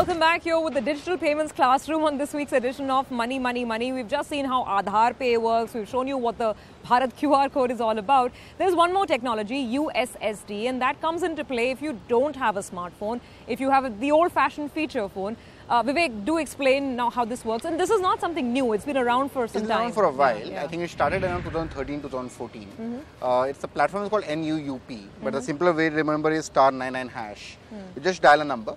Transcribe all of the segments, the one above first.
welcome back here with the Digital Payments Classroom on this week's edition of Money, Money, Money. We've just seen how Aadhaar Pay works. We've shown you what the Bharat QR code is all about. There's one more technology, USSD, and that comes into play if you don't have a smartphone, if you have the old-fashioned feature phone. Vivek, do explain now how this works. And this is not something new. It's been around for some time. It's been around for a while. Yeah. I think it started around 2013, 2014. It's a platform called NUUP, but the simpler way to remember is *99#. You just dial a number.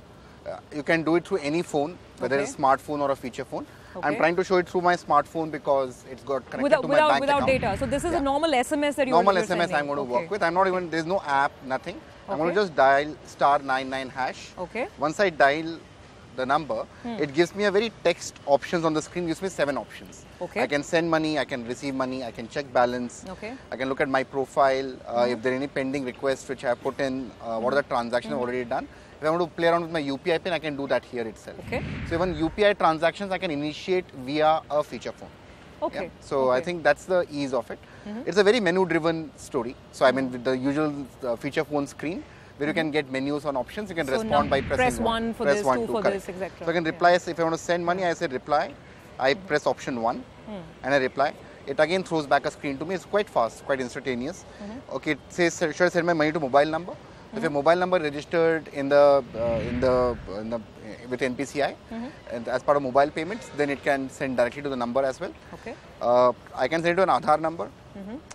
You can do it through any phone, whether it's a smartphone or a feature phone. I'm trying to show it through my smartphone because it's got connected to my bank without account. data. So this is a normal SMS that you're normal SMS sending. I'm going to work with. I'm not even, there's no app, nothing. I'm going to just dial *99#. Okay. Once I dial the number, it gives me a very text options on the screen, gives me 7 options. Okay. I can send money, I can receive money, I can check balance, I can look at my profile, if there are any pending requests which I have put in, what are the transactions I've already done. If I want to play around with my UPI pin, I can do that here itself. Okay. So even UPI transactions I can initiate via a feature phone. Okay. Yeah? So I think that's the ease of it. It's a very menu-driven story. So I mean with the usual feature phone screen, where you can get menus on options, you can respond by pressing press 1 for this, 2 for this, etc. So I can reply, if I want to send money, I say reply, I press option 1 and I reply. It again throws back a screen to me. It's quite fast, quite instantaneous. Okay, it says, should I send my money to mobile number? If a mobile number registered in the with NPCI and as part of mobile payments, then it can send directly to the number as well. Okay. I can send it to an Aadhaar number.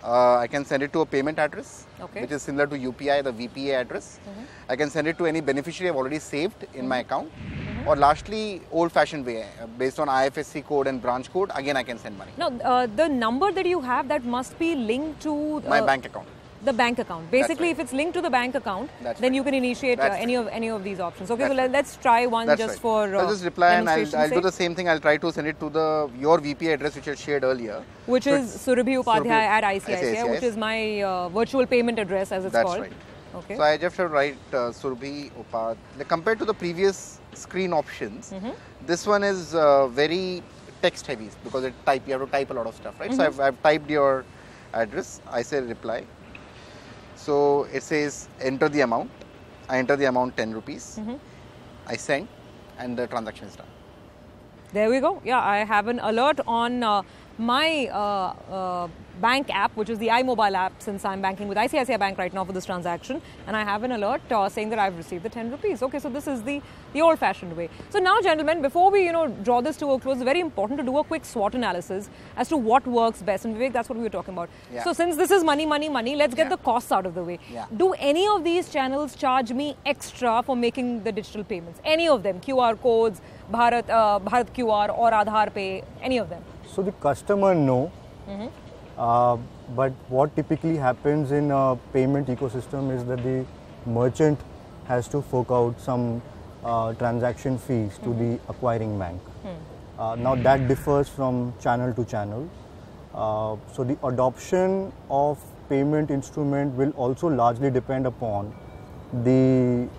I can send it to a payment address, which is similar to UPI, the VPA address. I can send it to any beneficiary I've already saved in my account. Or lastly, old-fashioned way, based on IFSC code and branch code, again I can send money. Now, the number that you have, that must be linked to my bank account. The bank account. Basically, if it's linked to the bank account, then you can initiate any of these options. Okay, so let's try one for I'll just reply and I'll do the same thing. I'll try to send it to your VPA address which I shared earlier. Which is Surabhi Upadhyay at ICICI, which is my virtual payment address as it's called. That's right. Okay. So I just have to write Surabhi Upadhyay. Compared to the previous screen options, this one is very text heavy because you have to type a lot of stuff, right? So I've typed your address. I say reply. So it says enter the amount. I enter the amount 10 rupees. I send and the transaction is done. There we go. Yeah, I have an alert on my bank app, which is the iMobile app, since I'm banking with ICICI Bank right now for this transaction, and I have an alert saying that I've received the 10 rupees. Okay, so this is the old-fashioned way. So now, gentlemen, before we draw this to a close, it's very important to do a quick SWOT analysis as to what works best. And Vivek, that's what we were talking about. Yeah. So since this is money, money, money, let's get the costs out of the way. Yeah. Do any of these channels charge me extra for making the digital payments? Any of them? QR codes, Bharat QR or Aadhaar Pay, any of them? So the customer no, but what typically happens in a payment ecosystem is that the merchant has to fork out some transaction fees to the acquiring bank. Now that differs from channel to channel. So the adoption of payment instrument will also largely depend upon the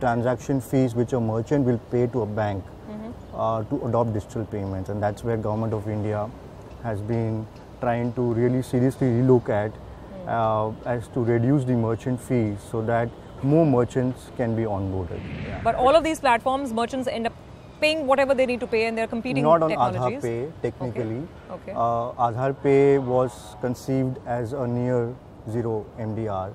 transaction fees which a merchant will pay to a bank to adopt digital payments, and that's where Government of India has been trying to really seriously relook at as to reduce the merchant fees so that more merchants can be onboarded. Yeah. But all of these platforms, merchants end up paying whatever they need to pay, and they're competing not on technologies. Aadhaar Pay technically. Okay. Aadhaar Pay was conceived as a near zero MDR.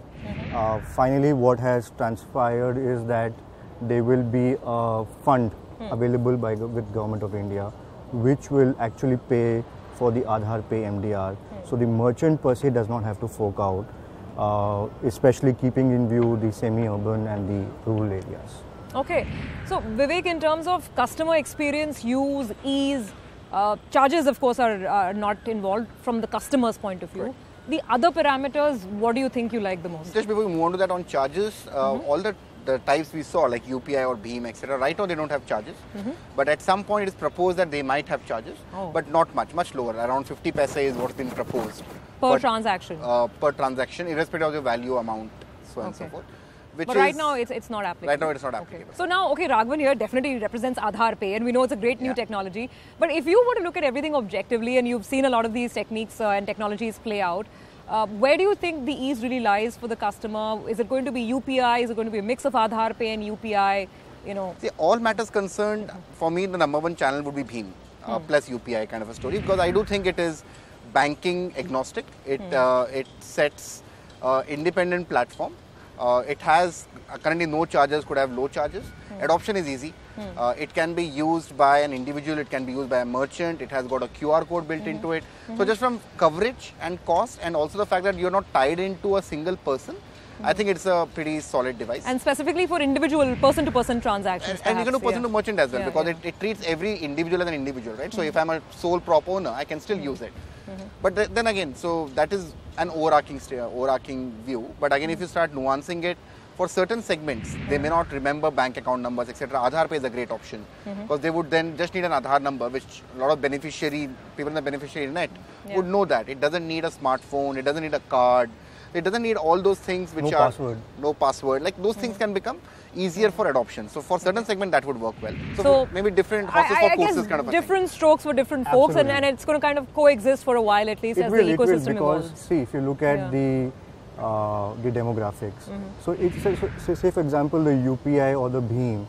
Finally, what has transpired is that there will be a fund available with Government of India, which will actually pay for the Aadhaar Pay MDR. So the merchant per se does not have to fork out, especially keeping in view the semi-urban and the rural areas. Okay. So Vivek, in terms of customer experience, use, ease, charges of course are not involved from the customer's point of view. Right. The other parameters, what do you think you like the most? Just before we move on to that, on charges, all the types we saw like UPI or BHIM, etc. Right now they don't have charges, but at some point it is proposed that they might have charges, but not much lower. Around 50 paise is what's been proposed per transaction. Per transaction, irrespective of the value amount, so and so forth. But right now it's not applicable. Right now it's not applicable. So now, Raghavan here definitely represents Aadhaar Pay, and we know it's a great new technology. But if you were to look at everything objectively, and you've seen a lot of these techniques and technologies play out, where do you think the ease really lies for the customer? Is it going to be UPI? Is it going to be a mix of Aadhaar Pay and UPI? See, all matters concerned, for me, the number one channel would be BHIM plus UPI kind of a story, because I do think it is banking agnostic. It sets independent platform. It has currently no charges, could have low charges. Adoption is easy. It can be used by an individual, it can be used by a merchant, it has got a QR code built into it. So just from coverage and cost, and also the fact that you're not tied into a single person, I think it's a pretty solid device. And specifically for individual person-to-person transactions. And you can do person-to-merchant as well, because it treats every individual as an individual, right? So if I'm a sole prop owner, I can still use it. But then again, so that is an overarching view. But again, if you start nuancing it, for certain segments, they may not remember bank account numbers, etc. Aadhaar Pay is a great option, because they would then just need an Aadhaar number, which a lot of people in the beneficiary net would know that. It doesn't need a smartphone, it doesn't need a card, it doesn't need all those things which are no password. Like those things can become easier for adoption. So for certain segment that would work well. So maybe different horses for courses kind of a different strokes for different folks, and it's going to kind of coexist for a while at least as the ecosystem evolves. Because see, if you look at the demographics, so say for example the UPI or the BHIM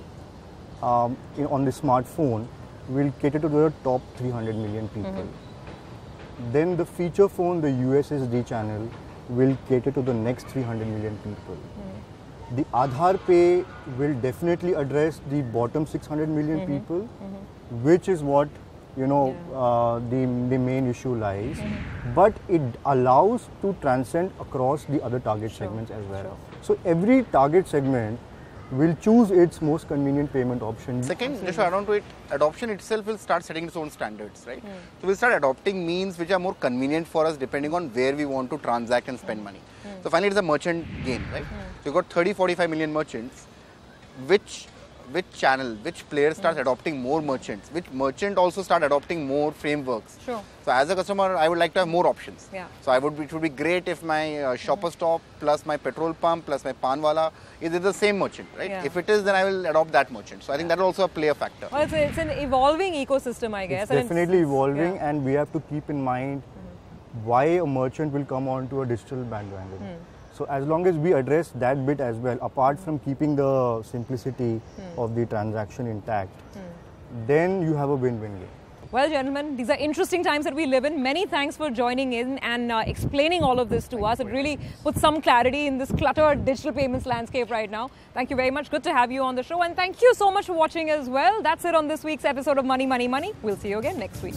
on the smartphone will cater to the top 300 million people. Then the feature phone, the USSD channel, will cater to the next 300 million people. The Aadhaar Pay will definitely address the bottom 600 million people, which is what the main issue lies. But it allows to transcend across the other target segments as well. So every target segment will choose its most convenient payment option. Second, just to add on to it, adoption itself will start setting its own standards, right? So we'll start adopting means which are more convenient for us depending on where we want to transact and spend money. So finally, it's a merchant game, right? So you've got 30-45 million merchants. Which channel, which player starts adopting more merchants? Which merchant also start adopting more frameworks? Sure. So as a customer, I would like to have more options. Yeah. So it would be great if my shopper stop plus my petrol pump plus my panwala is the same merchant, right? Yeah. If it is, then I will adopt that merchant. So I think that will also play a factor. Well, it's an evolving ecosystem, I guess. It's definitely evolving, and we have to keep in mind why a merchant will come onto a digital bandwagon. So as long as we address that bit as well, apart from keeping the simplicity of the transaction intact, then you have a win-win game. Well, gentlemen, these are interesting times that we live in. Many thanks for joining in and explaining all of this to us. It really puts some clarity in this cluttered digital payments landscape right now. Thank you very much. Good to have you on the show. And thank you so much for watching as well. That's it on this week's episode of Money, Money, Money. We'll see you again next week.